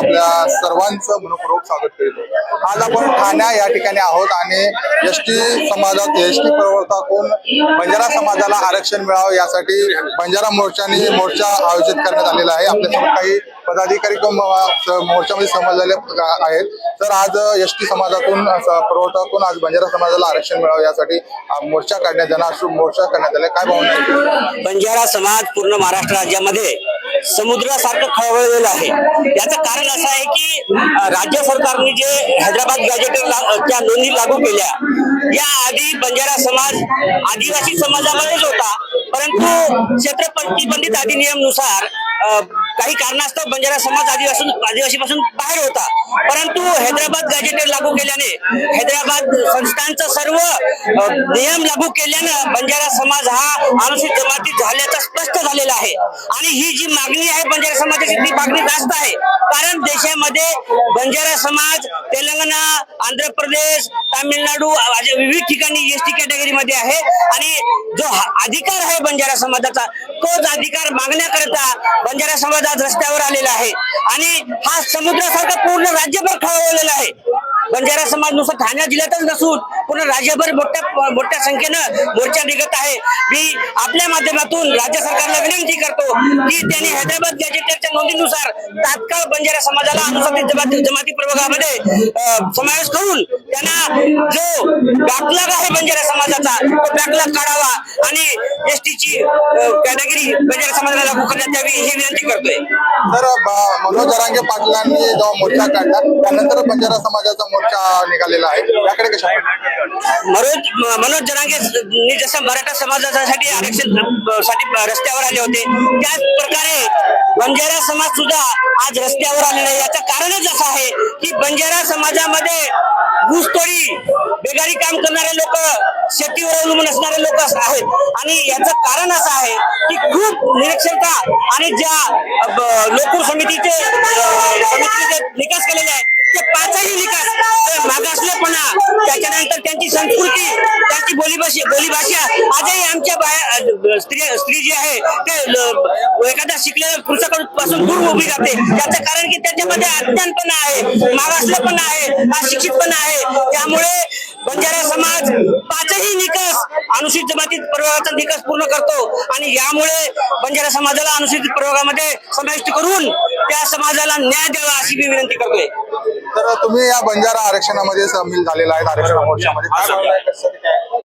आपल्या सर्वांचं मनपूर्वक स्वागत करीतो। आज आपण ठाणे या ठिकाणी आहोत आणि एसटी समाजात एसटी प्रवर्तकाकडून बंजारा समाजाला आरक्षण मिळावं यासाठी बंजारा मोर्चाने मोर्चा आयोजित करण्यात आलेला आहे। आपल्यासोबत काही पदाधिकारी मोर्चामध्ये सहभागी झाले आहेत। तर आज एसटी समाजातून प्रवर्तकाकडून आज बंजारा समाजाला आरक्षण मिळावं यासाठी मोर्चा काढण्यात आला। काय भावना आहे? बंजारा समाज पूर्ण महाराष्ट्र राज्यामध्ये समुद्रासारखं खळबळलेलं आहे। याचं कारण असं आहे की राज्य सरकारने जे हैदराबाद गॅजेटच्या नोंदी लागू केल्या, या आधी बंजारा समाज आदिवासी समाजामध्येच होता, परंतु क्षेत्र प्रतिबंधित अधिनियमानुसार काही कारणास्तव बंजारा समाज आदिवासीपासून बाहेर होता। परंतु हैदराबाद गॅजेट लागू केल्याने, हैदराबाद संस्थांचा सर्व नियम लागू केल्यानं बंजारा समाज हा अनुसूचित जमातीत झाल्याचं स्पष्ट झालेला आहे। आणि ही जी मागणी आहे बंजारा समाजाची, ती मागणी जास्त आहे, कारण देशामध्ये बंजारा समाज तेलंगणा, आंध्र प्रदेश, तामिळनाडू विविध ठिकाणी एसटी कॅटेगरी मध्ये आहे। आणि जो अधिकार आहे बंजारा समाजाचा, तोच अधिकार मागण्याकरता बंजारा समाज आज रस्त्यावर आलेला आहे। आणि हा समुद्रासारखा पूर्ण राज्यभर खळबळलेला आहे। बंजारा समाज नुसतं ठाणे जिल्ह्यातच नसून पूर्ण राज्यभर मोठ्या संख्येनं मोर्चा निघत आहे। मी आपल्या माध्यमातून राज्य सरकारला विनंती करतो की त्यांनी हैदराबाद गॅजेटच्या नोंदीनुसार तात्काळ बंजारा समाजाला अनुसूचित जमाती प्रवर्गामध्ये समावेश करून त्यांना जो बॅकलॉग आहे बंजारा समाजाचा, तो बॅकलॉग काढावा आणि एसटीची कॅटेगरी बंजारा समाजाला लागू करण्यात यावी ही विनंती करतोय। तर मनोज जरांगे पाटलांनी जेव्हा मोर्चा काढला त्यानंतर बंजारा समाजाचा मोर्चा निघालेला आहे, याकडे कशा मनोज जरांगे जसं मराठा समाजासाठी आरक्षण साठी रस्त्यावर आले होते, त्याच प्रकारे बंजारा समाज सुद्धा आज रस्त्यावर आलेला आहे। याचं कारणच असं आहे की बंजारा समाजामध्ये ऊसतोडी, बेगारी काम करणारे लोक, शेतीवर अवलंबून असणारे लोक आहेत। आणि याचं कारण असं आहे की खूप निरक्षरता आणि ज्या लोकूर समितीचे निकास केलेले आहेत, ते पाचही निकास मागासलेपणा, त्याच्यानंतर त्यांची संस्कृती, त्यांची बोलीभाषा आजही आमच्या स्त्री जी आहे ते एखाद्या शिकलेल्या पुरुषापासून दूर उभी जाते। त्याचं कारण की त्याच्यामध्ये अज्ञानपणा आहे, मागासलेपणा आहे, अशिक्षितपणा आहे। त्यामुळे बंजारा समाज पाचही निकष अनुसूचित जमातीत प्रवर्गाचा निकष पूर्ण करतो आणि यामुळे बंजारा समाजाला अनुसूचित प्रवर्गामध्ये समाविष्ट करून त्या समाजाला न्याय द्यावा अशी मी विनंती करतोय। तर तुम्ही या बंजारा आरक्षणामध्ये सामील झालेला आहे, आरक्षण मोर्चामध्ये काय